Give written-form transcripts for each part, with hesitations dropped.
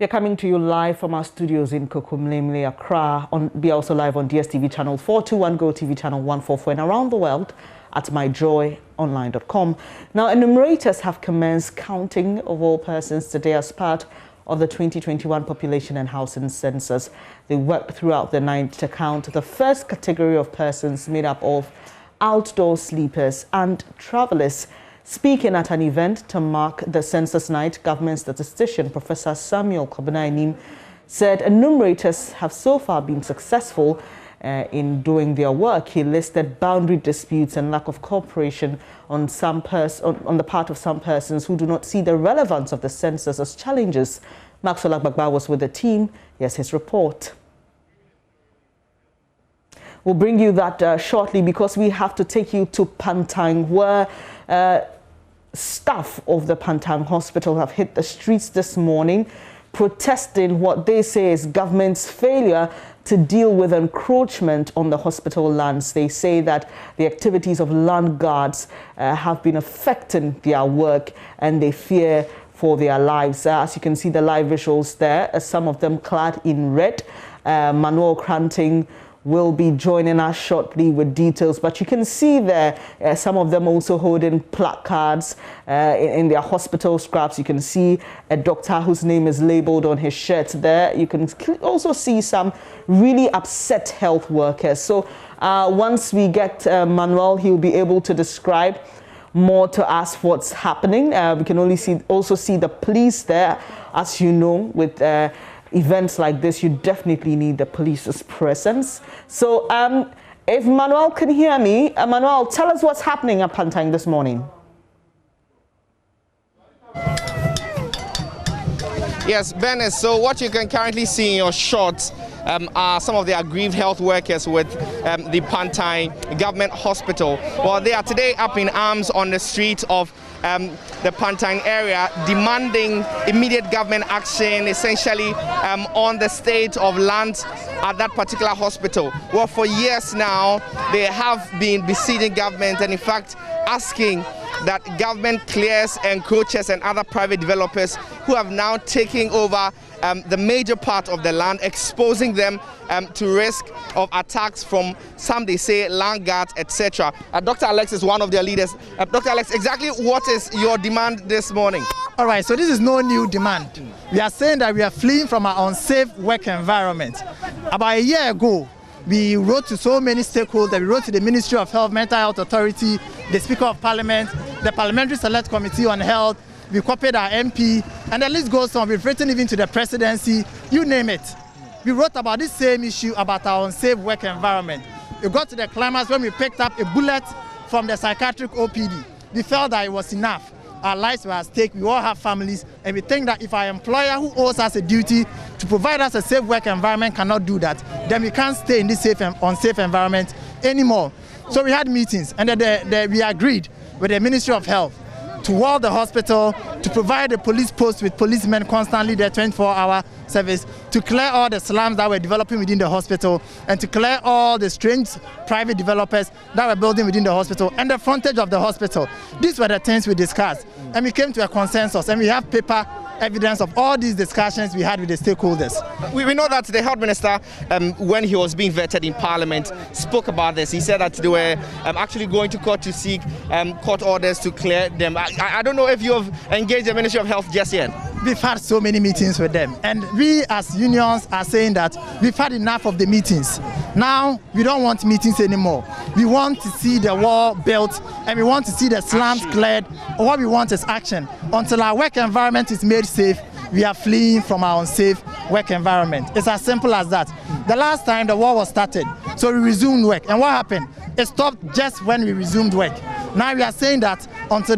We are coming to you live from our studios in Kokomlemle, Accra. We are also live on DSTV channel 421, Go TV channel 144, and around the world at myjoyonline.com. Now, enumerators have commenced counting of all persons today as part of the 2021 Population and Housing Census. They worked throughout the night to count the first category of persons made up of outdoor sleepers and travelers. Speaking at an event to mark the census night, government statistician Professor Samuel Kobinainim said enumerators have so far been successful in doing their work. He listed boundary disputes and lack of cooperation on the part of some persons who do not see the relevance of the census as challenges. Maxwell Agbagba was with the team. Here's his report. We'll bring you that shortly because we have to take you to Pantang, where staff of the Pantang hospital have hit the streets this morning protesting what they say is government's failure to deal with encroachment on the hospital lands. They say that the activities of land guards have been affecting their work and they fear for their lives. As you can see the live visuals there, some of them clad in red. Manuel Kranting will be joining us shortly with details, but you can see there some of them also holding placards in their hospital scraps. You can see a doctor whose name is labeled on his shirt there. You can also see some really upset health workers. So once we get Manuel, he'll be able to describe more to us what's happening. We can also see the police there. As you know, with events like this, you definitely need the police's presence. So if Manuel can hear me, Manuel, tell us what's happening at Pantang this morning. Yes, Bennett, so what you can currently see in your shots are some of the aggrieved health workers with the Pantang government hospital. Well, they are today up in arms on the streets of the Pantang area, demanding immediate government action, essentially on the state of land at that particular hospital. Well, for years now, they have been besieging government and in fact asking that government clears encroachers and other private developers who have now taken over the major part of the land, exposing them to risk of attacks from some, they say, land guards, etc. Dr. Alex is one of their leaders. Dr. Alex, exactly what is your demand this morning? All right, so this is no new demand. We are saying that we are fleeing from our unsafe work environment. About a year ago, we wrote to so many stakeholders. We wrote to the Ministry of Health, Mental Health Authority, the Speaker of Parliament, the Parliamentary Select Committee on Health. We copied our MP, and the list goes on. We've written even to the presidency, you name it. We wrote about this same issue about our unsafe work environment. We got to the climax when we picked up a bullet from the psychiatric OPD. We felt that it was enough. Our lives were at stake. We all have families, and we think that if our employer who owes us a duty to provide us a safe work environment cannot do that, then we can't stay in this safe and unsafe environment anymore. So we had meetings, and we agreed with the Ministry of Health to wall the hospital, to provide a police post with policemen constantly there 24-hour service, to clear all the slums that were developing within the hospital, and to clear all the strange private developers that were building within the hospital and the frontage of the hospital. These were the things we discussed, and we came to a consensus, and we have paper evidence of all these discussions we had with the stakeholders. We know that the health minister, when he was being vetted in Parliament, spoke about this. He said that they were actually going to court to seek court orders to clear them. I don't know if you have engaged the Ministry of Health just yet. We've had so many meetings with them, and we as unions are saying that we've had enough of the meetings. Now we don't want meetings anymore. We want to see the wall built, and we want to see the slums cleared. What we want is action. Until our work environment is made safe, we are fleeing from our unsafe work environment. It's as simple as that. The last time the war was started, so we resumed work. And what happened? It stopped just when we resumed work. Now we are saying that until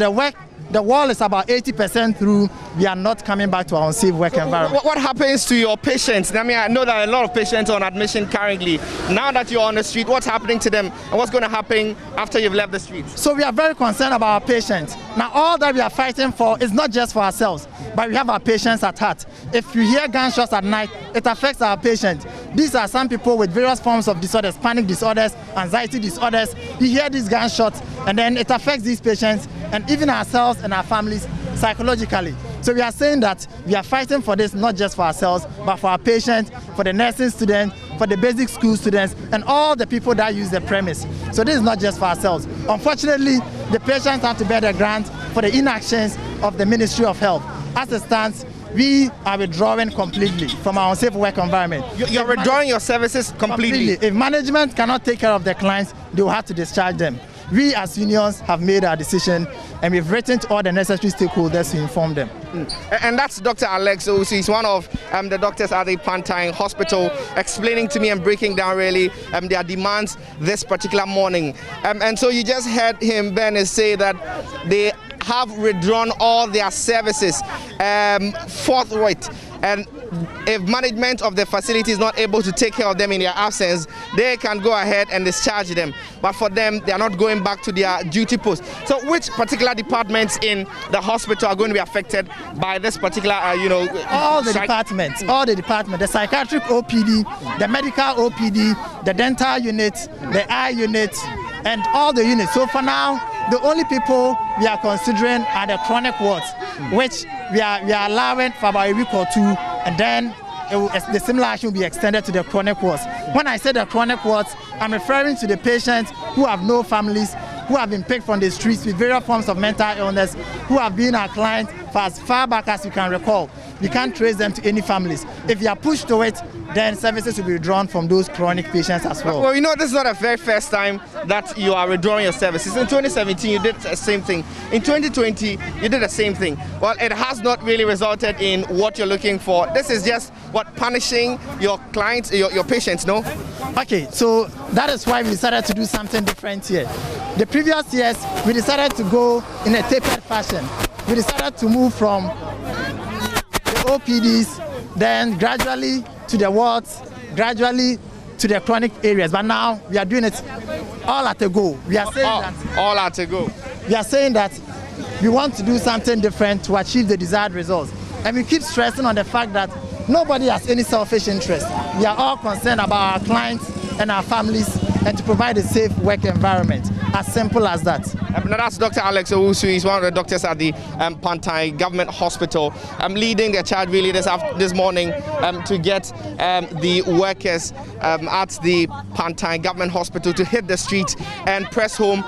the wall is about 80% through, we are not coming back to our unsafe work environment. What happens to your patients? I mean, I know that a lot of patients are on admission currently. Now that you're on the street, what's happening to them and what's going to happen after you've left the streets? So we are very concerned about our patients. Now all that we are fighting for is not just for ourselves, but we have our patients at heart. If you hear gunshots at night, it affects our patients. These are some people with various forms of disorders, panic disorders, anxiety disorders. You hear these gunshots and then it affects these patients and even ourselves and our families psychologically. So we are saying that we are fighting for this not just for ourselves, but for our patients, for the nursing students, for the basic school students, and all the people that use the premise. So this is not just for ourselves. Unfortunately, the patients have to bear the brunt for the inactions of the Ministry of Health. As it stands, we are withdrawing completely from our unsafe work environment. You're withdrawing your services completely? If management cannot take care of their clients, they will have to discharge them. We as unions have made our decision, and we've written to all the necessary stakeholders to inform them. And that's Dr. Alex Owusu. He's one of the doctors at the Pantang Hospital, explaining to me and breaking down really their demands this particular morning. And so you just heard him, Ben, say that they have withdrawn all their services forthwith. And if management of the facility is not able to take care of them in their absence, they can go ahead and discharge them. But for them, they are not going back to their duty post. So which particular departments in the hospital are going to be affected by this particular, all the departments, the psychiatric OPD, the medical OPD, the dental unit, the eye unit, and all the units. So for now, the only people we are considering are the chronic wards, which we are allowing for about a week or two, and then the similar action will be extended to the chronic wards. When I say the chronic wards, I'm referring to the patients who have no families, who have been picked from the streets with various forms of mental illness, who have been our clients for as far back as we can recall. We can't trace them to any families. If you are pushed to it, then services will be withdrawn from those chronic patients as well. Well, this is not the very first time that you are withdrawing your services. In 2017, you did the same thing. In 2020, you did the same thing. Well, it has not really resulted in what you're looking for. This is just punishing your clients, your patients, no? Okay, so that is why we decided to do something different here. The previous years, we decided to go in a tapered fashion. We decided to move from the OPDs, then gradually to the wards, gradually to the chronic areas. But now we are doing it all at a go. We are saying all at a go. We are saying that we want to do something different to achieve the desired results. And we keep stressing on the fact that nobody has any selfish interest. We are all concerned about our clients and our families, and to provide a safe work environment. As simple as that. Now that's Dr. Alex Owusu. He's one of the doctors at the Pantang Government Hospital. I'm leading the charge really this morning to get the workers at the Pantang Government Hospital to hit the streets and press home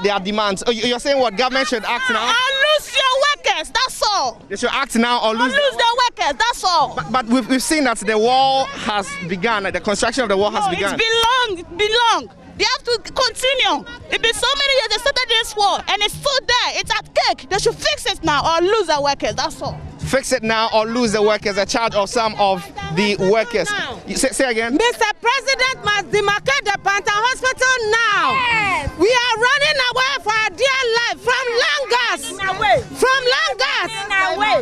their demands. Oh, you're saying what? Government should act now? Or lose your workers, that's all. They should act now or lose their workers, that's all. But we've seen that the wall has begun, the construction of the wall has begun. It's been long. They have to continue. It's been so many years they started this war, and it's still there. It's at cake. They should fix it now or lose their workers, that's all. Fix it now or lose the workers, a charge of some of the workers. Say again. Mr. President must demarcate the Pantang Hospital now. Yes. We are running away for our dear life from Langas. From Langas.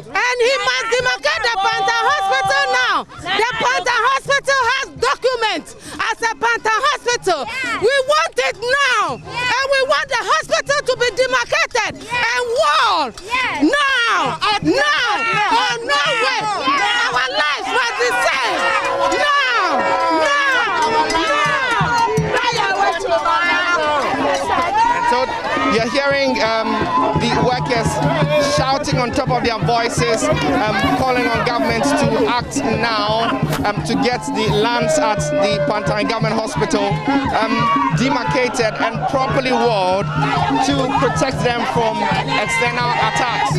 And he must demarcate the Pantang Hospital now. The Pantang Hospital has documents as a Pantang Hospital. Yes. We want it now. Yes. And we want the hospital to be demarcated and walled. Yes. Now. Now. Oh, no way! Our lives must be saved! Now! And so you're hearing the workers shouting on top of their voices, calling on government to act now to get the lands at the Pantang Government Hospital demarcated and properly walled to protect them from external attacks.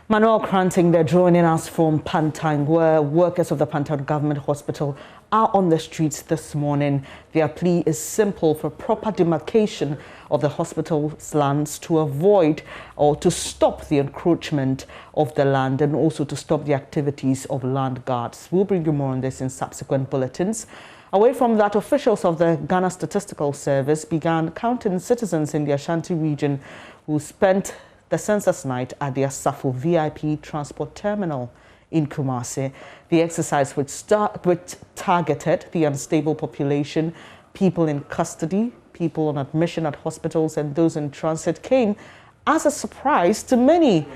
Manuel Cranting, they're joining us from Pantang, where workers of the Pantang Government Hospital are on the streets this morning. Their plea is simple for proper demarcation of the hospital's lands to avoid or to stop the encroachment of the land and also to stop the activities of land guards. We'll bring you more on this in subsequent bulletins. Away from that, officials of the Ghana Statistical Service began counting citizens in the Ashanti region who spent the census night at the Asafo VIP transport terminal in Kumasi. The exercise which targeted the unstable population, people in custody, people on admission at hospitals and those in transit came as a surprise to many.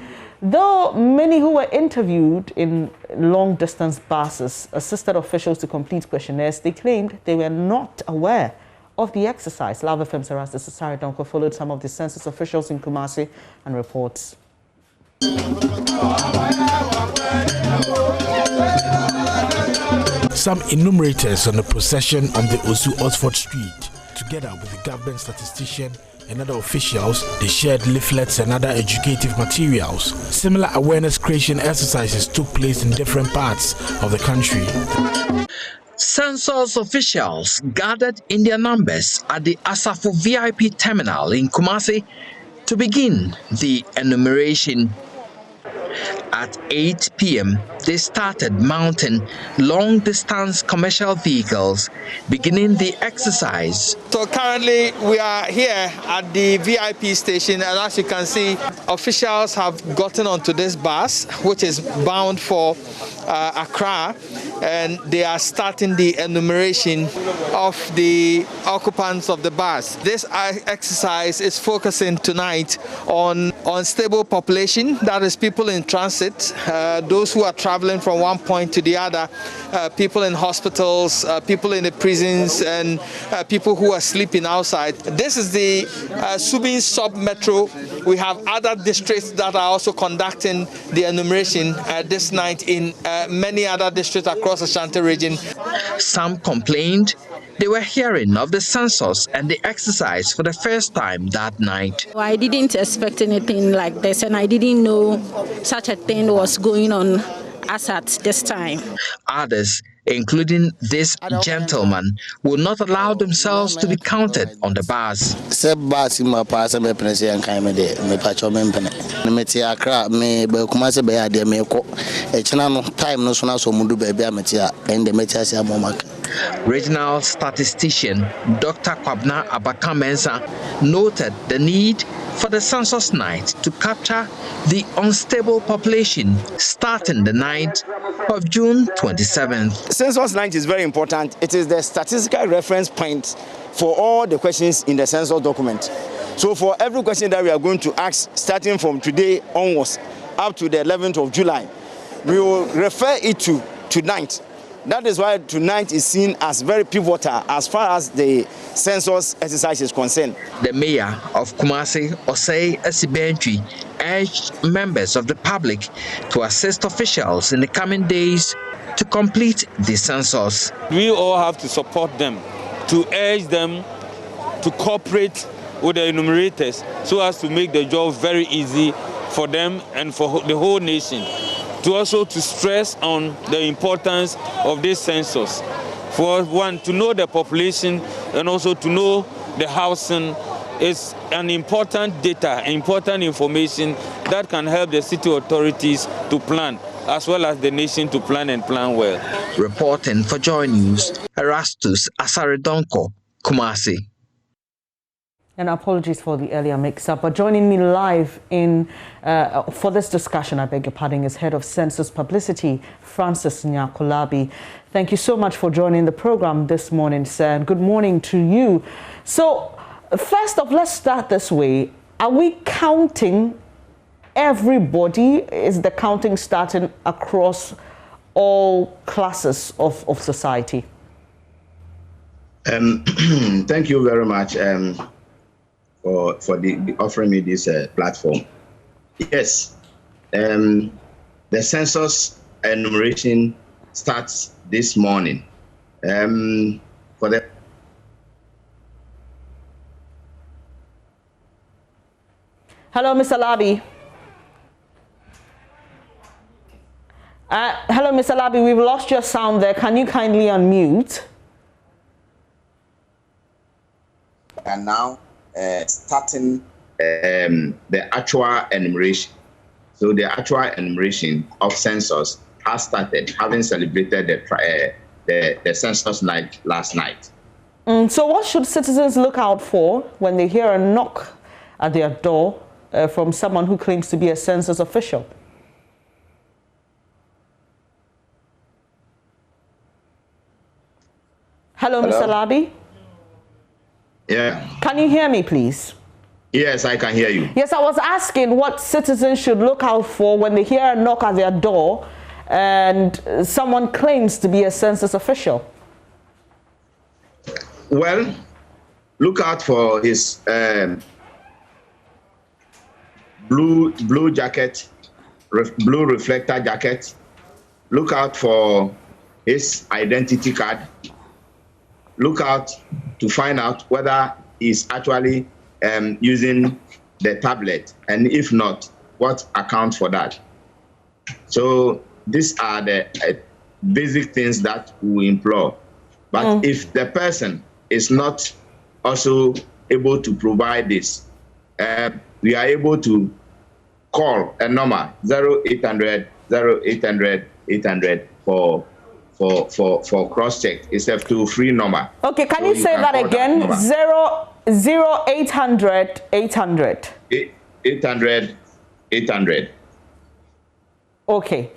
Though many who were interviewed in long-distance buses assisted officials to complete questionnaires, they claimed they were not aware of the exercise. Lava FM's Erastus Saridonko followed some of the census officials in Kumasi and reports. Some enumerators on the procession on the Osu-Oxford Street, together with the government statistician and other officials, they shared leaflets and other educative materials. Similar awareness creation exercises took place in different parts of the country. Census officials gathered in their numbers at the Asafo VIP terminal in Kumasi to begin the enumeration. At 8 p.m., they started mounting long-distance commercial vehicles, beginning the exercise. So currently we are here at the VIP station, and as you can see, officials have gotten onto this bus, which is bound for Accra, and they are starting the enumeration of the occupants of the bus. This exercise is focusing tonight on unstable population, that is people in transit, those who are traveling from one point to the other, people in hospitals, people in the prisons, and people who are sleeping outside. This is the Subin sub-metro. We have other districts that are also conducting the enumeration this night in many other districts across the Ashanti region. Some complained they were hearing of the census and the exercise for the first time that night. I didn't expect anything like this, and I didn't know such a thing was going on as at this time. Others, including this gentleman, will not allow themselves to be counted on the bus. Regional statistician Dr. Kwabna Abakamensa noted the need for the census night to capture the unstable population starting the night of June 27th. Census night is very important. It is the statistical reference point for all the questions in the census document. So for every question that we are going to ask starting from today onwards up to the 11th of July, we will refer it to tonight. That is why tonight is seen as very pivotal as far as the census exercise is concerned. The mayor of Kumasi, Osei Esibentwi, urged members of the public to assist officials in the coming days to complete the census. We all have to support them, to urge them to cooperate with the enumerators so as to make the job very easy for them and for the whole nation. To stress on the importance of this census. For one, to know the population and also to know the housing is an important data, important information that can help the city authorities to plan, as well as the nation to plan and plan well. Reporting for JoyNews, Erastus Asaridonko, Kumasi. And apologies for the earlier mix-up, but joining me live in for this discussion, I beg your pardon, is Head of Census Publicity, Francis Nyakulabi. Thank you so much for joining the program this morning, sir, and good morning to you. So, first off, let's start this way. Are we counting everybody? Is the counting starting across all classes of society? Thank you very much. For the offering me this platform. Yes, the census enumeration starts this morning. For the Hello, Mr. Labi. Hello, Mr. Labi, we've lost your sound there. Can you kindly unmute? And now, starting the actual enumeration. So the actual enumeration of census has started, having celebrated the census night last night. So what should citizens look out for when they hear a knock at their door from someone who claims to be a census official? Hello, Mr. Labi? Yeah. Can you hear me, please? Yes, I can hear you. Yes, I was asking what citizens should look out for when they hear a knock at their door and someone claims to be a census official. Well, look out for his blue jacket, blue reflector jacket. Look out for his identity card. Look out to find out whether he's actually using the tablet, and if not, what accounts for that. So these are the basic things that we implore. But if the person is not also able to provide this, we are able to call a number 0800 0800 800 for cross-check. It's a toll-free number. Okay, can you say that again? 0800 800 800 800. Okay,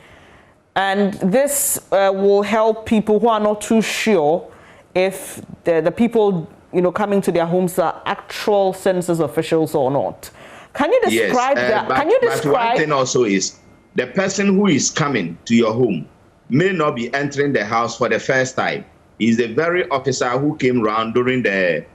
and this will help people who are not too sure if the people coming to their homes are actual census officials or not. Can you describe that? Can you describe? But one thing also is the person who is coming to your home may not be entering the house for the first time. He's the very officer who came around during the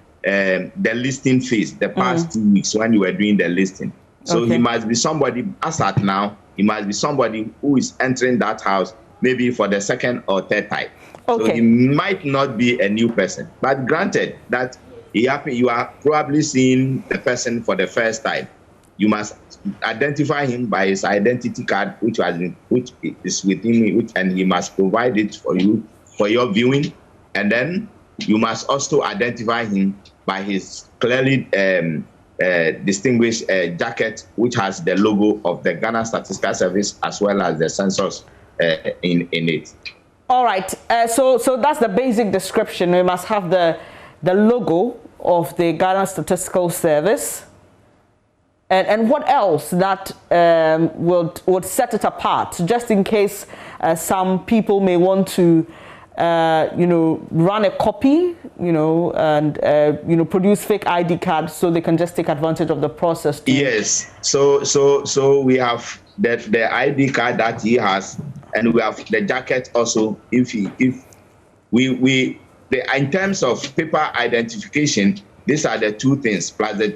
listing phase, the past 2 weeks when you were doing the listing. So he must be somebody, as at now, he must be somebody who is entering that house maybe for the second or third time. So he might not be a new person. But granted that you are probably seeing the person for the first time, you must identify him by his identity card, which is within me, and he must provide it for you for your viewing. And then you must also identify him by his clearly distinguished jacket, which has the logo of the Ghana Statistical Service as well as the census in it. All right. So that's the basic description. We must have the logo of the Ghana Statistical Service. And what else that would set it apart, just in case some people may want to, run a copy, and produce fake ID cards so they can just take advantage of the process. Yes. So we have the ID card that he has, and we have the jacket also. In terms of paper identification, these are the two things, plus the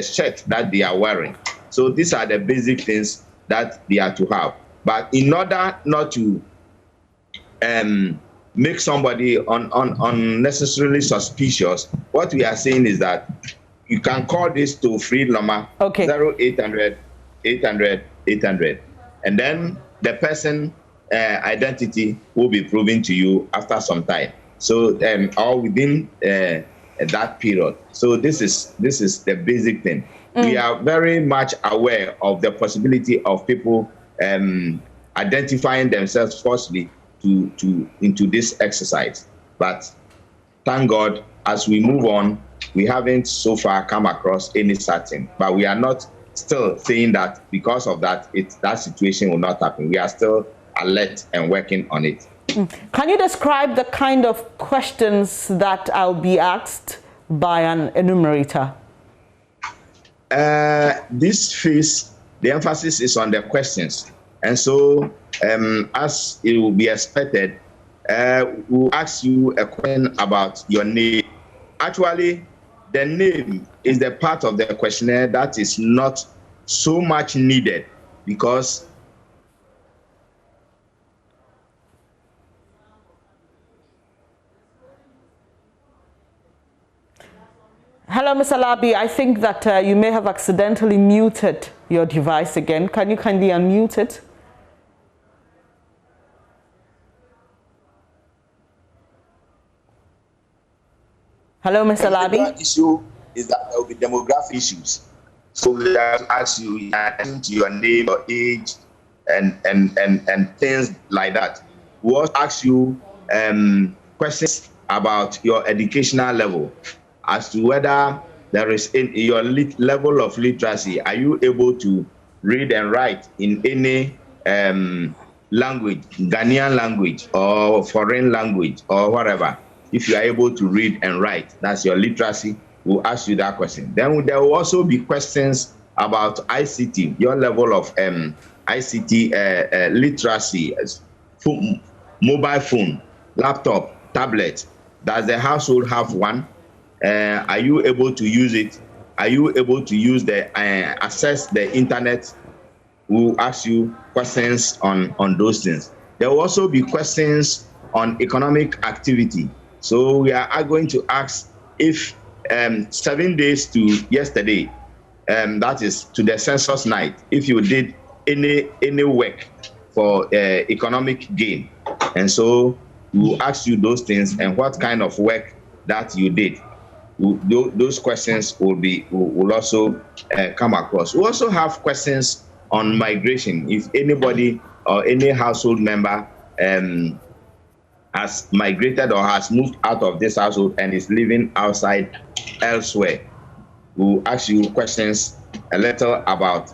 shirt that they are wearing. So these are the basic things that they are to have. But in order not to make somebody unnecessarily suspicious, what we are saying is that you can call this toll-free number 0800 800 800, and then the person identity will be proven to you after some time. So or within that period. So this is the basic thing. We are very much aware of the possibility of people identifying themselves falsely into this exercise. But thank God, as we move on, we haven't so far come across any such thing. But we are not still saying that because of that, that situation will not happen. We are still alert and working on it. Can you describe the kind of questions that I'll be asked by an enumerator? This phase, the emphasis is on the questions. And so, as it will be expected, we'll ask you a question about your name. Actually, the name is the part of the questionnaire that is not so much needed, because hello, Mr. Labi. I think that you may have accidentally muted your device again. Can you kindly unmute it? Hello, Mr. Labi. The issue is that there will be demographic issues. So we have to ask you your name, your age, and things like that. We also ask you questions about your educational level, as to whether there is your level of literacy. Are you able to read and write in any language, Ghanaian language or foreign language or whatever? If you are able to read and write, that's your literacy. we'll ask you that question. Then there will also be questions about ICT, your level of ICT literacy, mobile phone, laptop, tablet. Does the household have one? Are you able to use it? Are you able to use access the internet? We'll ask you questions on those things. There will also be questions on economic activity. So we are going to ask if 7 days to yesterday, that is to the census night, if you did any work for economic gain. And so we'll ask you those things and what kind of work that you did. Those questions will also come across. We also have questions on migration. If anybody or any household member has migrated or has moved out of this household and is living outside elsewhere, we'll ask you questions a little about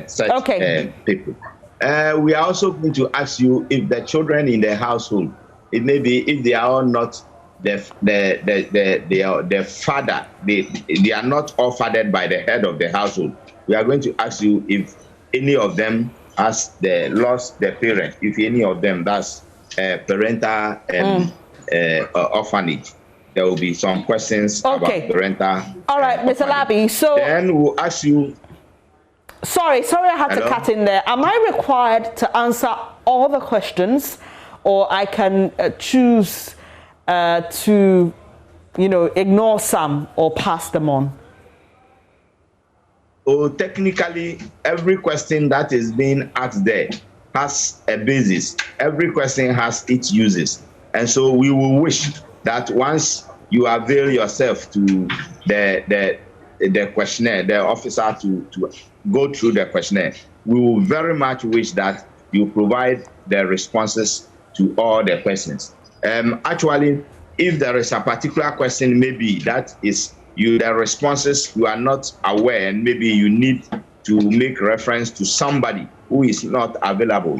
such people. We are also going to ask you if the children in the household, it may be if they are all not the father, they are not all fathered by the head of the household. We are going to ask you if any of them has lost their parent, if any of them does parental orphanage. There will be some questions about parental. All right, Mr. Labi. So then we'll ask you. Sorry, I had to cut in there. Am I required to answer all the questions, or I can choose to, ignore some or pass them on? Oh, technically, every question that is being asked there has a basis. Every question has its uses, and so we will wish that once you avail yourself to the questionnaire, the officer to go through the questionnaire, we will very much wish that you provide the responses to all the questions. Actually, if there is a particular question, maybe that is the responses you are not aware, and maybe you need to make reference to somebody who is not available,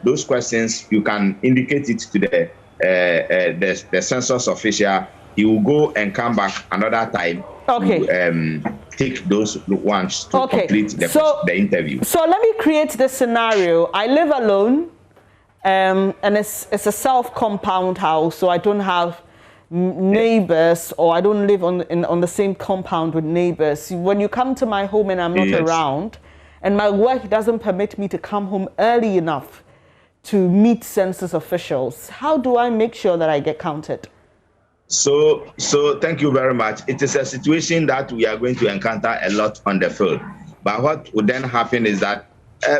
those questions, you can indicate it to the census official. He will go and come back another time to take those ones to complete the interview. So let me create this scenario. I live alone, and it's a self-compound house, so I don't have neighbors, or I don't live on the same compound with neighbors. When you come to my home and I'm not around, and my work doesn't permit me to come home early enough to meet census officials, how do I make sure that I get counted? So thank you very much. It is a situation that we are going to encounter a lot on the field. But what would then happen is that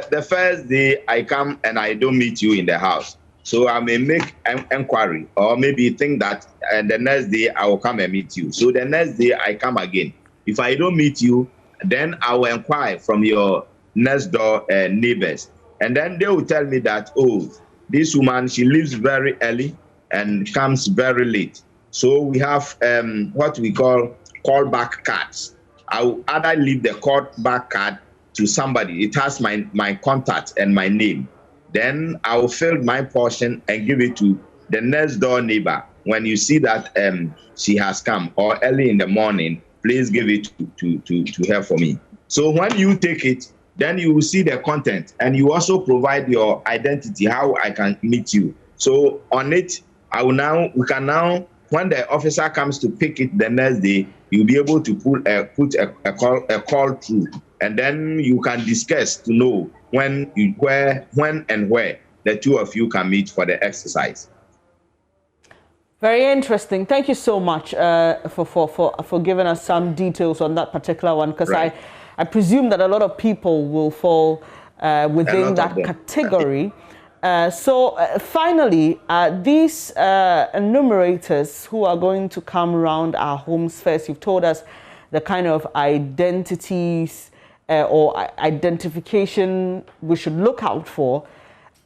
the first day I come and I don't meet you in the house. So I may make an inquiry, or maybe think that the next day I will come and meet you. So the next day I come again. If I don't meet you, then I will inquire from your next door neighbors. And then they will tell me that, oh, this woman, she leaves very early and comes very late. So we have what we call callback cards. I will either leave the callback card to somebody. It has my contact and my name. Then I will fill my portion and give it to the next door neighbor. When you see that she has come, or early in the morning, please give it to her for me. So when you take it, then you will see the content, and you also provide your identity, how I can meet you. So on it, we can now, when the officer comes to pick it the next day, you'll be able to put a call through, and then you can discuss to know when and where the two of you can meet for the exercise. Very interesting. Thank you so much for giving us some details on that particular one, because I presume that a lot of people will fall within that category. Finally, these enumerators who are going to come around our homes first, you've told us the kind of identities or identification we should look out for.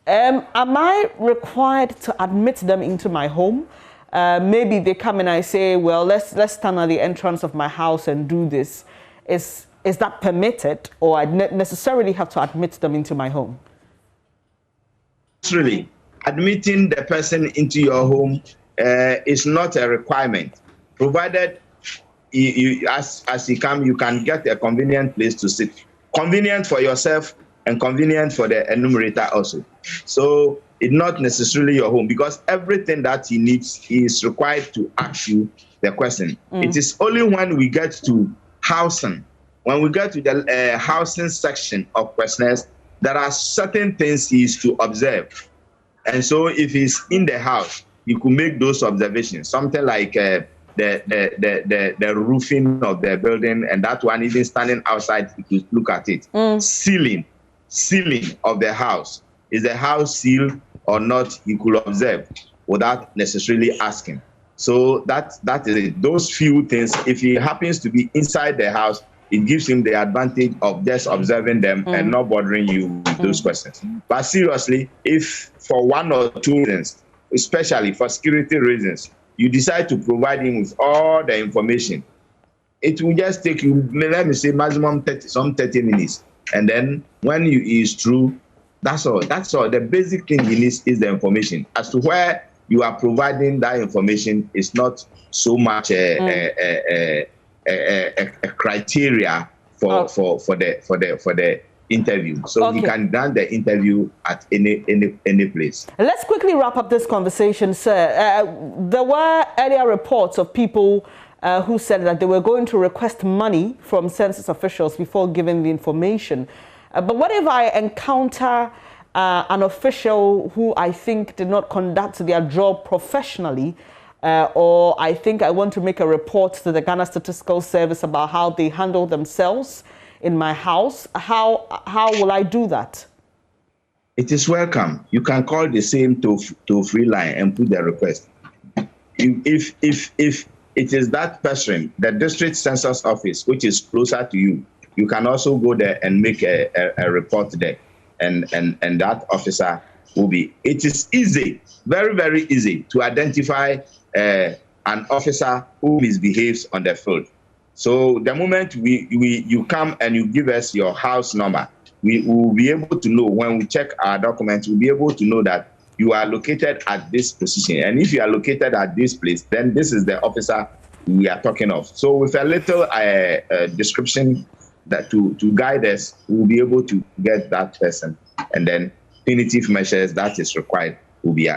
Am I required to admit them into my home? Maybe they come and I say, well, let's stand at the entrance of my house and do this. Is that permitted, or I necessarily have to admit them into my home? Really, admitting the person into your home is not a requirement, provided as you come, you can get a convenient place to sit. Convenient for yourself and convenient for the enumerator also. So it's not necessarily your home, because everything that he needs, he is required to ask you the question. It is only when we get to housing, when we get to the housing section of questionnaires, there are certain things he is to observe. And so if he's in the house, you could make those observations, something like the roofing of the building, and that one, even standing outside, you could look at it. Ceiling of the house. Is the house sealed or not? You could observe without necessarily asking. So that is it. Those few things, if he happens to be inside the house, it gives him the advantage of just observing them and not bothering you with those questions. But seriously, if for one or two reasons, especially for security reasons, you decide to provide him with all the information, it will just take you, let me say, maximum 30 minutes. And then when he is through, that's all. The basic thing he needs is the information. As to where you are providing that information is not so much a criteria for the interview. So he can run the interview at any place. Let's quickly wrap up this conversation, sir. There were earlier reports of people who said that they were going to request money from census officials before giving the information. But what if I encounter an official who I think did not conduct their job professionally, or I think I want to make a report to the Ghana Statistical Service about how they handle themselves in my house? How will I do that? It is welcome. You can call the same toll-free line and put the request. If it is that person, the district census office, which is closer to you, you can also go there and make a report there, and that officer will be. It is easy, very, very easy to identify an officer who misbehaves on the field. So the moment you come and you give us your house number, we will be able to know. When we check our documents, we'll be able to know that you are located at this position. And if you are located at this place, then this is the officer we are talking of. So with a little description that to guide us, we'll be able to get that person, and then punitive measures that is required will be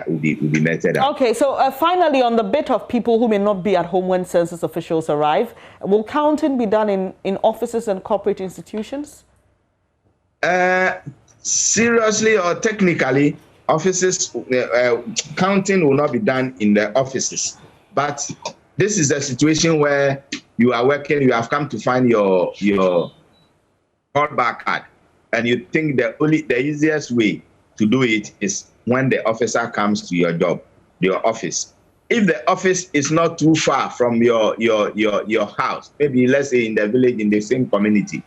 meted out. Okay, so finally, on the bit of people who may not be at home when census officials arrive, will counting be done in offices and corporate institutions? Seriously or technically, offices counting will not be done in the offices. But this is a situation where you are working, you have come to find your callback card, and you think the easiest way to do it is when the officer comes to your office. If the office is not too far from your house, maybe let's say in the village, in the same community,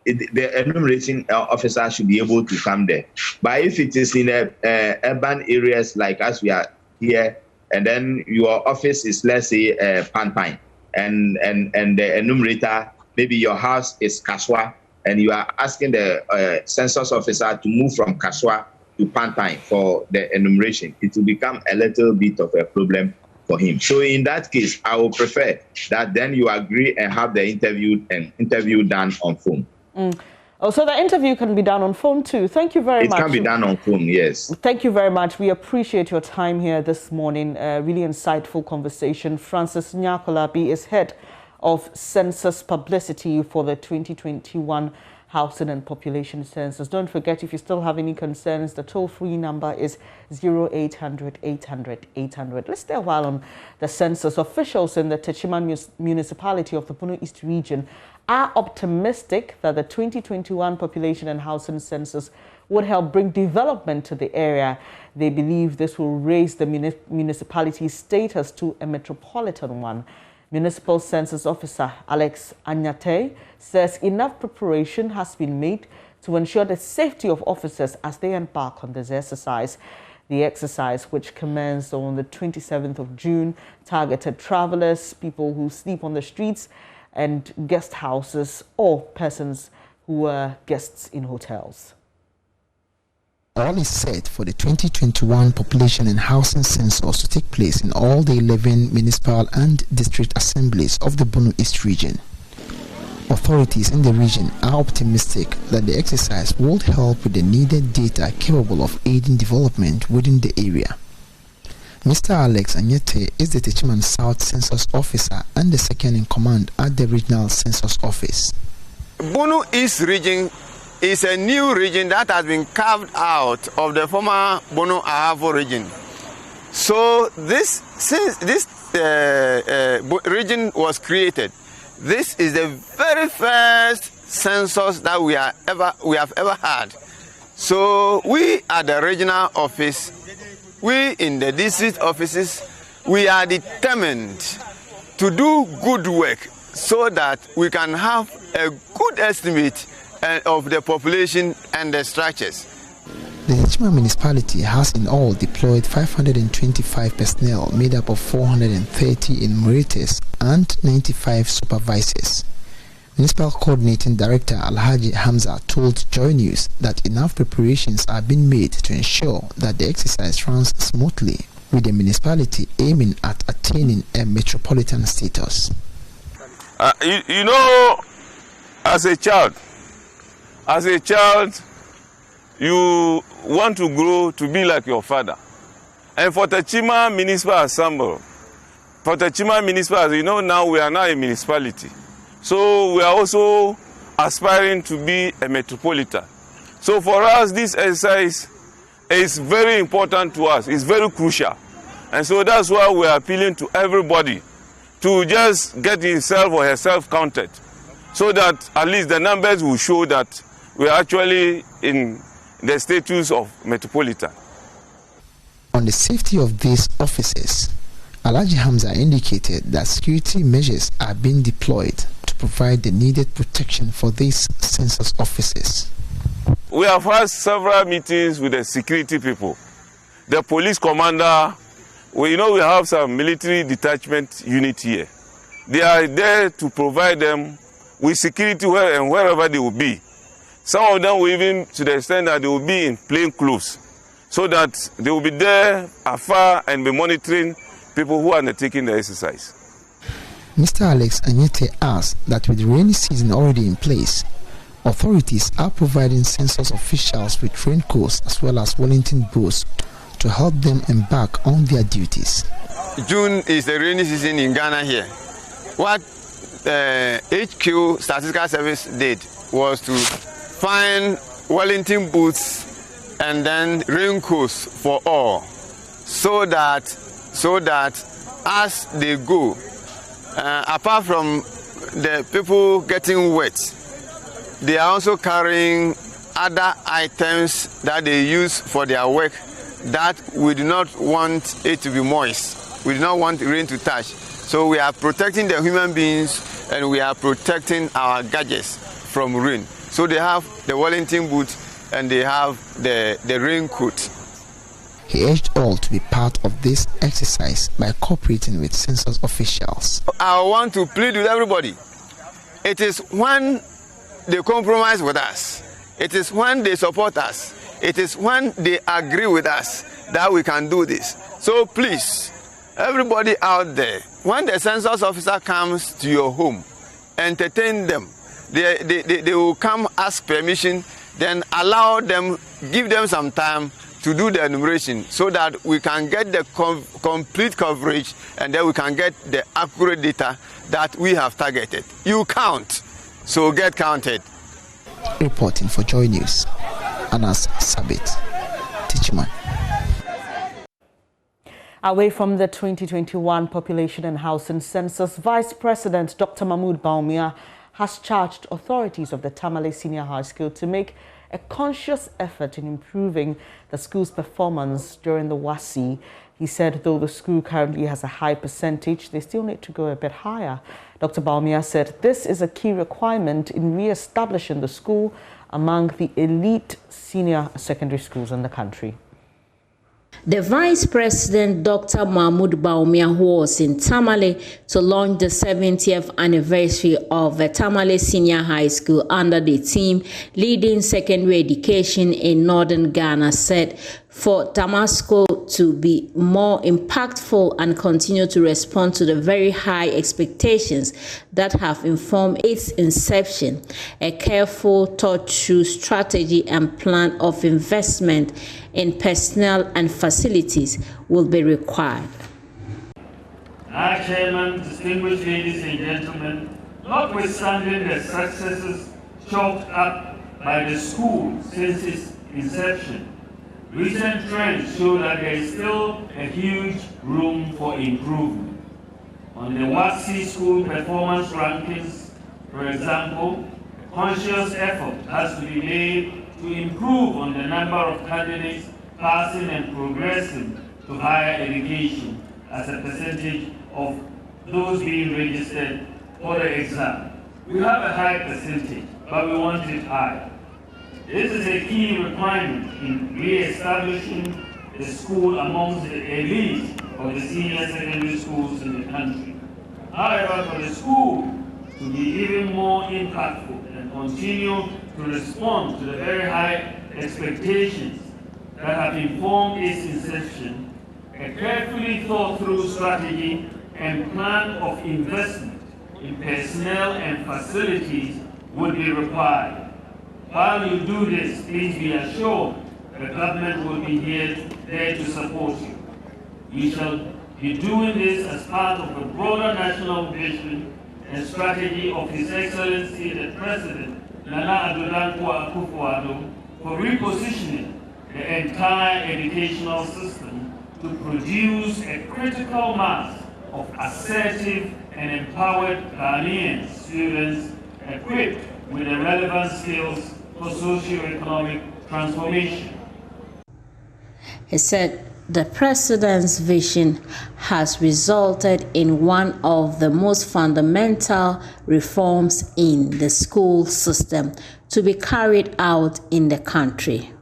the enumeration officer should be able to come there. But if it is in urban areas like as we are here, and then your office is, let's say, Pantang, and the enumerator, maybe your house is Kaswa, and you are asking the census officer to move from Kaswa to Pantang for the enumeration, it will become a little bit of a problem for him. So in that case, I would prefer that then you agree and have the interview done on phone. Oh, so the interview can be done on phone too. Thank you very much. It can be done on phone, yes. Thank you very much. We appreciate your time here this morning. Really insightful conversation. Francis Nyakolabi is head of census publicity for the 2021 Housing and Population Census. Don't forget, if you still have any concerns, the toll-free number is 0800 800 800. Let's stay a while on the census. Officials in the Techiman municipality of the Bono East region are optimistic that the 2021 Population and Housing Census would help bring development to the area. They believe this will raise the municipality's status to a metropolitan one. Municipal Census Officer Alex Anyate says enough preparation has been made to ensure the safety of officers as they embark on this exercise. The exercise, which commenced on the 27th of June, targeted travelers, people who sleep on the streets, and guest houses, or persons who were guests in hotels. all is set for the 2021 population and housing census to take place in all the 11 municipal and district assemblies of the Bono East region. Authorities in the region are optimistic that the exercise will help with the needed data capable of aiding development within the area. Mr. Alex Anyete is the Techiman South Census Officer and the second in command at the Regional Census Office. Bono East region is a new region that has been carved out of the former Bono Ahafo region. So since this region was created, this is the very first census that we have ever had. So we at the regional office, we in the district offices, we are determined to do good work so that we can have a good estimate of the population and the structures. The Techiman municipality has in all deployed 525 personnel made up of 430 enumerators and 95 supervisors. Municipal Coordinating Director Alhaji Hamza told JoyNews that enough preparations are being made to ensure that the exercise runs smoothly, with the municipality aiming at attaining a metropolitan status. You know, as a child, you want to grow to be like your father. And for Techiman Municipal Assembly, you know, now we are now a municipality. So we are also aspiring to be a metropolitan. So for us, this exercise is very important to us. It's very crucial. And so that's why we are appealing to everybody to just get himself or herself counted, so that at least the numbers will show that we are actually in the status of metropolitan. On the safety of these offices, Alhaji Hamza indicated that security measures are being deployed to provide the needed protection for these census offices. We have had several meetings with the security people, the police commander. We have some military detachment unit here. They are there to provide them with security wherever they will be. Some of them will even to the extent that they will be in plain clothes, so that they will be there afar and be monitoring people who are undertaking the exercise. Mr. Alex Anyete asked that with the rainy season already in place, authorities are providing census officials with raincoats as well as Wellington boots to help them embark on their duties. June is the rainy season in Ghana here. What HQ Statistical Service did was to find Wellington boots and then raincoats for all, so that as they go, apart from the people getting wet, they are also carrying other items that they use for their work that we do not want it to be moist. We do not want rain to touch. So we are protecting the human beings and we are protecting our gadgets from rain. So they have the Wellington boot and they have the raincoat. He urged all to be part of this exercise by cooperating with census officials. I want to plead with everybody. It is when they compromise with us, it is when they support us, it is when they agree with us that we can do this. So please, everybody out there, when the census officer comes to your home, entertain them. They will come ask permission, then allow them, give them some time to do the enumeration so that we can get the complete coverage and then we can get the accurate data that we have targeted. You count, so get counted. Reporting for JoyNews, Anas Sabit, Techiman. Away from the 2021 Population and Housing Census, Vice President Dr. Mahmoud Bawumia has charged authorities of the Tamale Senior High School to make a conscious effort in improving the school's performance during the WASI. He said though the school currently has a high percentage, they still need to go a bit higher. Dr. Bawumia said this is a key requirement in re-establishing the school among the elite senior secondary schools in the country. The Vice President, Dr. Mahmoud Baumia, who was in Tamale to launch the 70th anniversary of the Tamale Senior High School under the theme Leading Secondary Education in Northern Ghana, said for Damasco to be more impactful and continue to respond to the very high expectations that have informed its inception, a careful, thought-through strategy and plan of investment in personnel and facilities will be required. Our Chairman, distinguished ladies and gentlemen, notwithstanding the successes chalked up by the school since its inception, recent trends show that there is still a huge room for improvement. On the WASI school performance rankings, for example, a conscious effort has to be made to improve on the number of candidates passing and progressing to higher education as a percentage of those being registered for the exam. We have a high percentage, but we want it higher. This is a key requirement in re-establishing the school amongst the elite of the senior secondary schools in the country. However, for the school to be even more impactful and continue to respond to the very high expectations that have informed its inception, a carefully thought-through strategy and plan of investment in personnel and facilities would be required. While you do this, please be assured the government will be there to support you. We shall be doing this as part of the broader national vision and strategy of His Excellency the President, Nana Addo Dankwa Akufo-Addo, for repositioning the entire educational system to produce a critical mass of assertive and empowered Ghanaian students equipped with the relevant skills for socio-economic transformation. He said the president's vision has resulted in one of the most fundamental reforms in the school system to be carried out in the country.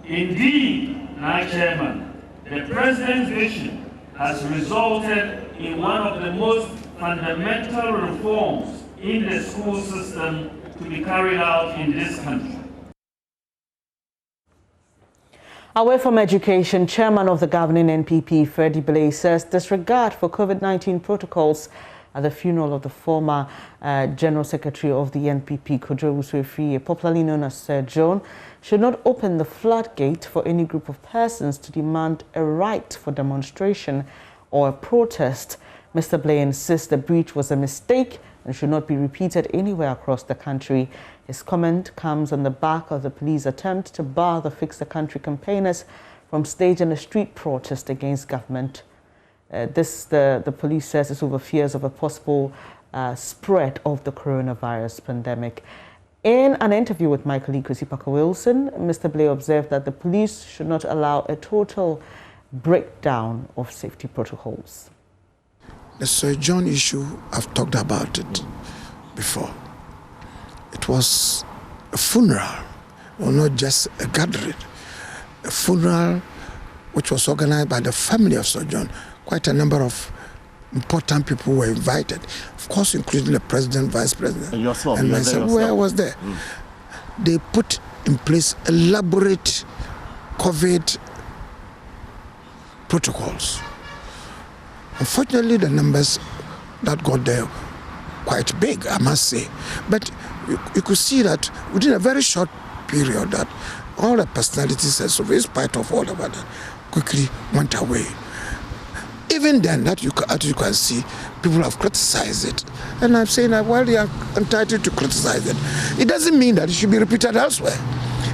Indeed, my Chairman, the president's vision has resulted in one of the most fundamental reforms in the school system to be carried out in this country. Away from education, Chairman of the governing NPP, Freddie Blay, says disregard for COVID-19 protocols at the funeral of the former General Secretary of the NPP, Kojo Usuefie, popularly known as Sir John, should not open the floodgate for any group of persons to demand a right for demonstration or a protest. Mr. Blay insists the breach was a mistake and should not be repeated anywhere across the country. His comment comes on the back of the police attempt to bar the Fix the Country campaigners from staging a street protest against government. The police says is over fears of a possible spread of the coronavirus pandemic. In an interview with my colleague Chrissy Parker-Wilson, Mr. Blay observed that the police should not allow a total breakdown of safety protocols. The Sir John issue, I've talked about it before. It was a funeral, or not just a gathering. A funeral which was organized by the family of Sir John. Quite a number of important people were invited, of course, including the president, vice president, and yourself, and myself. Where I was there, they put in place elaborate COVID protocols. Unfortunately, the numbers that got there quite big, I must say. But you could see that within a very short period that all the personalities and so in spite of all of that quickly went away. Even then, as you can see, people have criticized it. And I'm saying that while they are entitled to criticize it, it doesn't mean that it should be repeated elsewhere.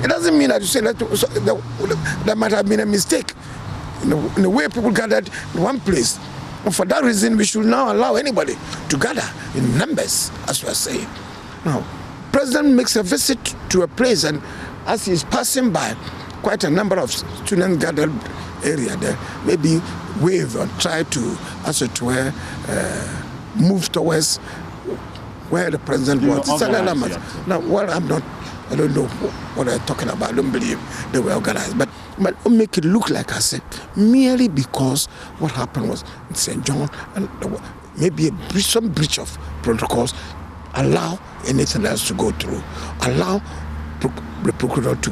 It doesn't mean that you say that might have been a mistake in the way people gathered in one place. And for that reason, we should now allow anybody to gather in numbers, as we are saying. Now, President makes a visit to a place, and as he's passing by, quite a number of students gathered area there, maybe wave or try to, as it were, move towards where the president was. Now, well, I don't know what they're talking about. I don't believe they were organized. But but don't make it look like I said, merely because what happened was in St. John, and maybe some breach of protocols, allow anything else to go through, allow the procurator to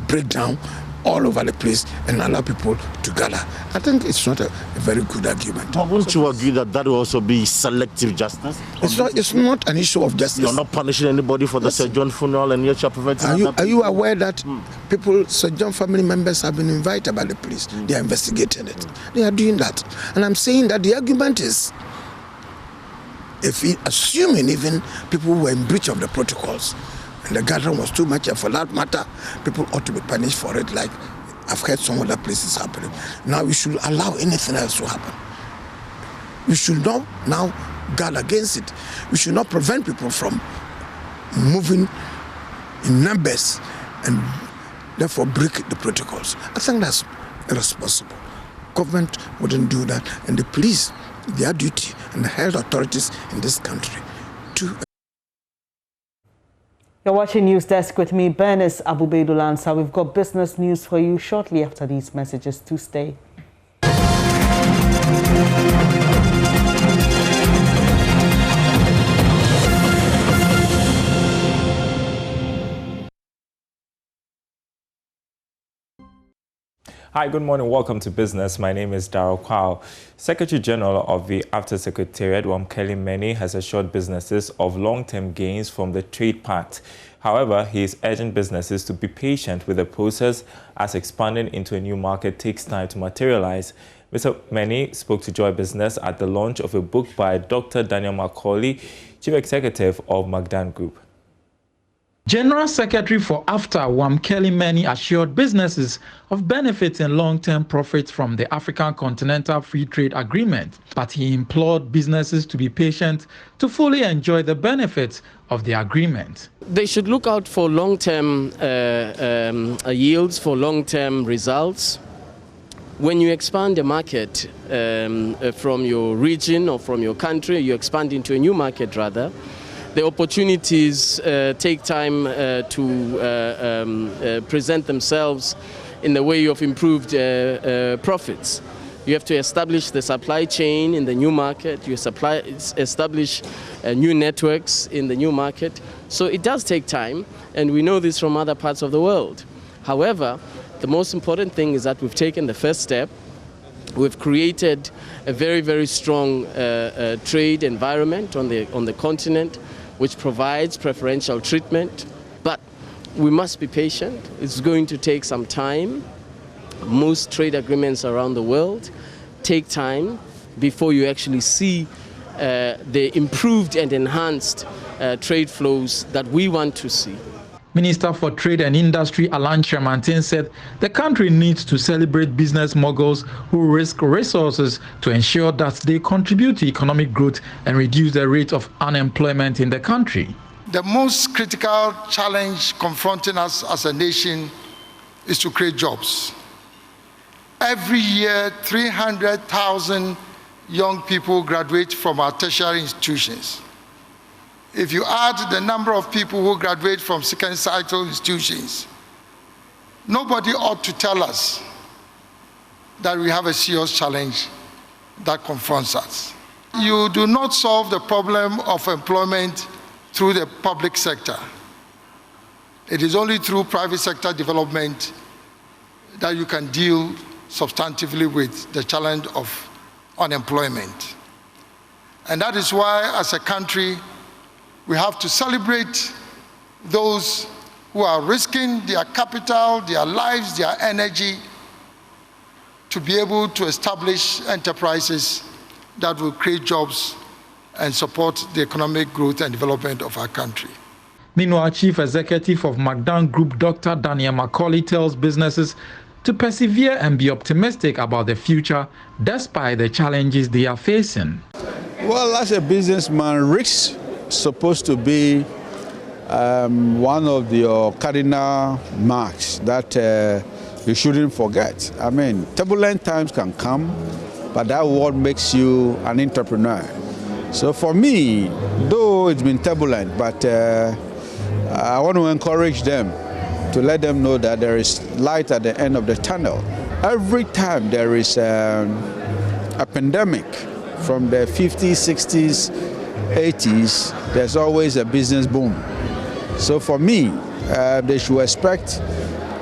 break down all over the place and allow people to gather. I think it's not a very good argument. But wouldn't you agree that that will also be selective justice? It's not an issue of justice. You're not punishing anybody for the St. John funeral, and yet you're preventing. Are you aware that people, St. John family members, have been invited by the police? They are investigating it. They are doing that. And I'm saying that the argument is, assuming even people were in breach of the protocols, and the gathering was too much, and for that matter, people ought to be punished for it, like I've heard some other places happening. Now we should allow anything else to happen. We should not now guard against it. We should not prevent people from moving in numbers and therefore break the protocols. I think that's irresponsible. Government wouldn't do that, and the police, their duty, and the health authorities in this country to. You're watching News Desk with me, Bernice Abubedulansa. We've got business news for you shortly after these messages. To stay. Hi, good morning. Welcome to Business. My name is Darrell Kwao. Secretary General of the After Secretariat, Wamkeli Meni, has assured businesses of long-term gains from the trade pact. However, he is urging businesses to be patient with the process as expanding into a new market takes time to materialize. Mr. Meni spoke to Joy Business at the launch of a book by Dr. Daniel Macaulay, Chief Executive of Magdan Group. General Secretary for AFTA, Wamkeli Meni, assured businesses of benefits and long-term profits from the African Continental Free Trade Agreement, but he implored businesses to be patient to fully enjoy the benefits of the agreement. They should look out for long-term yields, for long-term results. When you expand the market from your region or from your country, you expand into a new market rather, the opportunities take time to present themselves in the way of improved profits. You have to establish the supply chain in the new market. You establish new networks in the new market. So it does take time, and we know this from other parts of the world. However, the most important thing is that we've taken the first step. We've created a very, very strong trade environment on the continent, which provides preferential treatment, but we must be patient. It's going to take some time. Most trade agreements around the world take time before you actually see the improved and enhanced trade flows that we want to see. Minister for Trade and Industry Alan Tremantin said the country needs to celebrate business moguls who risk resources to ensure that they contribute to economic growth and reduce the rate of unemployment in the country. The most critical challenge confronting us as a nation is to create jobs. Every year, 300,000 young people graduate from our tertiary institutions. If you add the number of people who graduate from second cycle institutions, nobody ought to tell us that we have a serious challenge that confronts us. You do not solve the problem of employment through the public sector. It is only through private sector development that you can deal substantively with the challenge of unemployment. And that is why, as a country, we have to celebrate those who are risking their capital, their lives, their energy to be able to establish enterprises that will create jobs and support the economic growth and development of our country. Meanwhile, Chief Executive of Magdan Group, Dr. Daniel Macaulay, tells businesses to persevere and be optimistic about the future despite the challenges they are facing. Well, as a businessman, risks supposed to be one of your cardinal marks that you shouldn't forget. I mean, turbulent times can come, but that what makes you an entrepreneur. So for me, though it's been turbulent, but I want to encourage them to let them know that there is light at the end of the tunnel. Every time there is a pandemic from the 50s, 60s, 80s, there's always a business boom. So for me, they should expect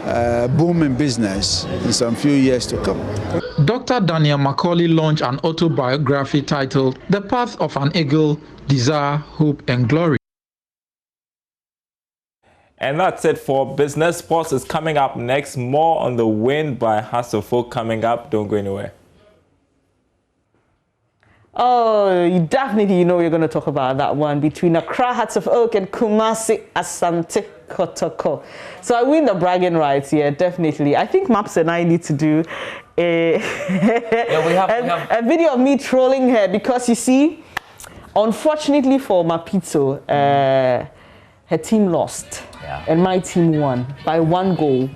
a boom in business in some few years to come. Dr. Daniel Macaulay launched an autobiography titled The Path of an Eagle, Desire, Hope and Glory. And that's it for Business. Sports is coming up next. More on the win by Hasselhoff coming up. Don't go anywhere. Oh, you definitely know you're going to talk about that one between Accra Hearts of Oak and Kumasi Asante Kotoko. So I win the bragging rights here, definitely. I think Maps and I need to do a a video of me trolling her because you see, unfortunately for Mapito, her team lost and my team won by 1 goal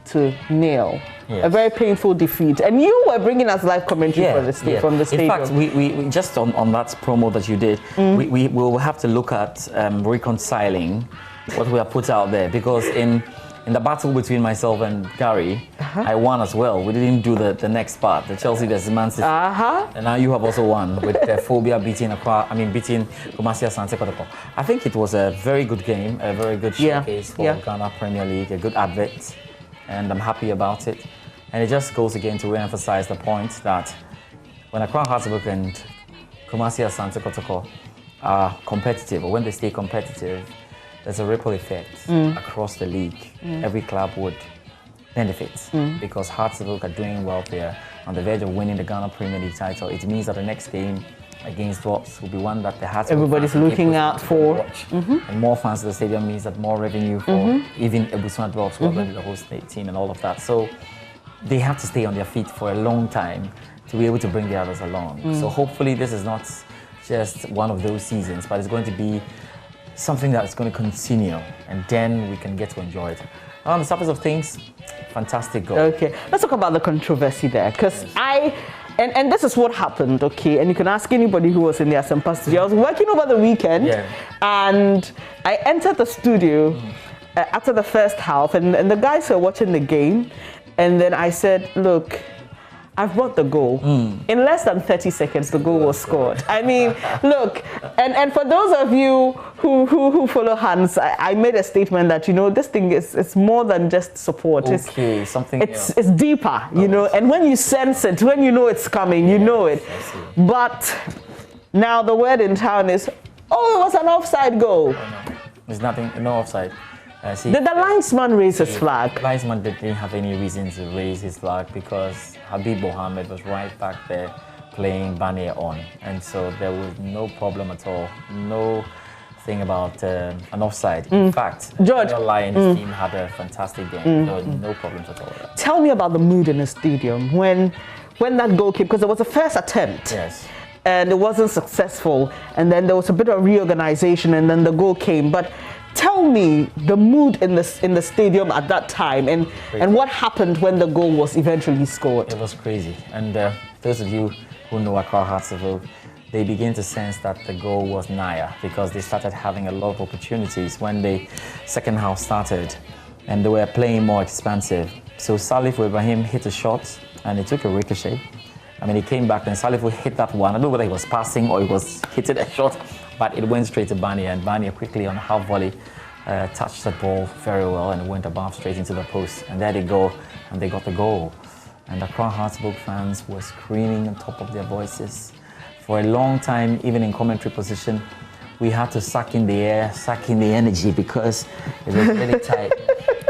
to 0. Yes. A very painful defeat. And you were bringing us live commentary from the stadium. In fact, we just on that promo that you did, we will have to look at reconciling what we have put out there, because in the battle between myself and Gary, I won as well. We didn't do the next part, the Chelsea versus Man City. And now you have also won with Phobia beating Kumasi Asante Kotoko. I think it was a very good game, a very good showcase for Ghana Premier League, a good advert. And I'm happy about it. And it just goes again to re-emphasize the point that when Accra Hearts of Oak and Kumasi Asante Kotoko are competitive, or when they stay competitive, there's a ripple effect across the league. Every club would benefit because Hearts of Oak are doing well there, on the verge of winning the Ghana Premier League title. It means that the next game against Drops will be one that the Hearts of Oak everybody's looking out for. And more fans to the stadium means that more revenue for even Ebusua Drops, who are going to be the host team and all of that. So they have to stay on their feet for a long time to be able to bring the others along. So hopefully this is not just one of those seasons, but it's going to be something that's going to continue, and then we can get to enjoy it. On the surface of things, fantastic goal. Okay, let's talk about the controversy there, because and this is what happened, okay? And you can ask anybody who was in the Asempa studio. I was working over the weekend, and I entered the studio after the first half, and the guys were watching the game, and then I said, look, I've brought the goal. In less than 30 seconds, the goal was scored. I mean, look, and for those of you who follow Hans, I made a statement that, you know, this thing is more than just support. Okay, it's deeper, you know, and when you sense it, when you know it's coming, you know it. But now the word in town is, oh, it was an offside goal. Oh, no. There's nothing, no offside. Did the linesman raise his flag? The linesman didn't have any reason to raise his flag because Habib Mohammed was right back there playing Banier on. And so there was no problem at all. No thing about an offside. In fact, George and his team had a fantastic game. There was no problems at all. Tell me about the mood in the stadium when that goal came, because it was the first attempt. Yes. And it wasn't successful. And then there was a bit of reorganization, and then the goal came. But tell me the mood in the stadium at that time, and what happened when the goal was eventually scored. It was crazy. And those of you who know Accra Hearts of Oak, they begin to sense that the goal was nigher because they started having a lot of opportunities when the second half started, and they were playing more expansive. So Salif Ibrahim hit a shot, and it took a ricochet. I mean, he came back, and Salif hit that one. I don't know whether he was passing or he was hitting a shot, but it went straight to Bania, and Bania quickly on a half volley touched the ball very well, and it went above straight into the post. And there they go, and they got the goal. And the Accra Hearts of Oak fans were screaming on top of their voices. For a long time, even in commentary position, we had to suck in the air, suck in the energy because it was really tight.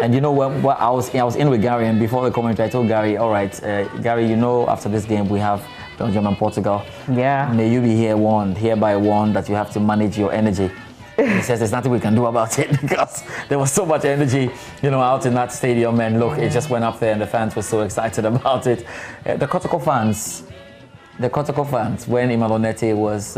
And you know, when I was in with Gary, and before the commentary, I told Gary, all right, Gary, you know, after this game, we have Belgium and Portugal. Yeah. May you be hereby warned that you have to manage your energy. He says there's nothing we can do about it because there was so much energy, you know, out in that stadium. And look, it just went up there, and the fans were so excited about it. The Kotoko fans, when Imalonete was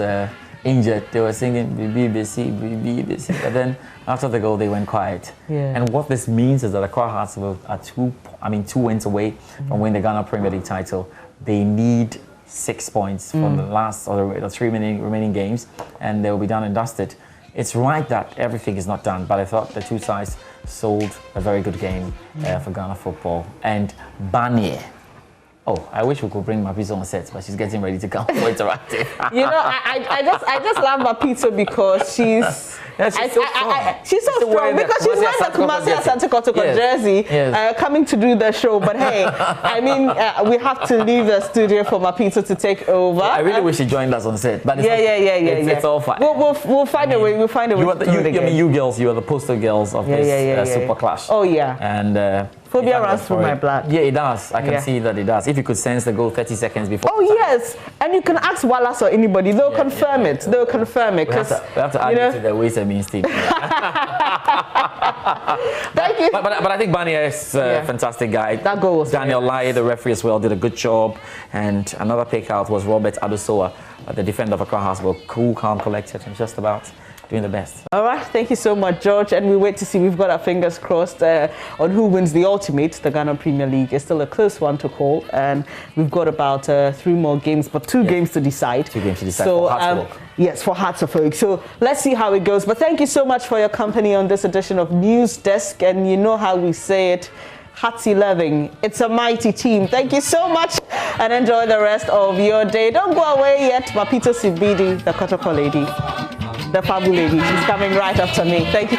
injured, they were singing BBC. But then after the goal, they went quiet. Yeah. And what this means is that the Accra Hearts are 2 wins away from winning the Ghana Premier League title. They need 6 points from the last or the 3 remaining games, and they'll be done and dusted. it's right that everything is not done, but I thought the two sides sold a very good game for Ghana football. And Barnier. Oh, I wish we could bring Mapito on set, but she's getting ready to come for interactive. You know, I just love Mapito because she's she's so strong because she's wearing the Kumasi Asante Kotoko jersey coming to do the show. But hey, I mean, we have to leave the studio for Mapito to take over. I really wish she joined us on set, but it's all fine. We'll find a way. We'll find a way. You girls, you are the poster girls of this Super Clash. Oh yeah. And. Phobia runs through my blood. Yeah, it does. I can see that it does. If you could sense the goal 30 seconds before. Oh, yes. And you can ask Wallace or anybody. They'll confirm it. They'll confirm it. We have to add it to the ways and means team. Thank you. But I think Barnier is a fantastic guy. That goal was Daniel Lai, the referee as well, did a good job. And another pick out was Robert Adusoa, the defender of Accra House. Cool, calm, collected, and just about doing the best. All right, thank you so much, George. And we wait to see. We've got our fingers crossed on who wins the ultimate. The Ghana Premier League is still a close one to call, and we've got about 3 more games, but 2 games to decide. 2 games to decide. So, for Hearts of Oak. Yes, for Hearts of Oak. So let's see how it goes. But thank you so much for your company on this edition of News Desk. And you know how we say it. Hearts 11. It's a mighty team. Thank you so much and enjoy the rest of your day. Don't go away yet. Mapito Sibidi, the Kotoko lady, the Fabu lady. She's coming right after me. Thank you.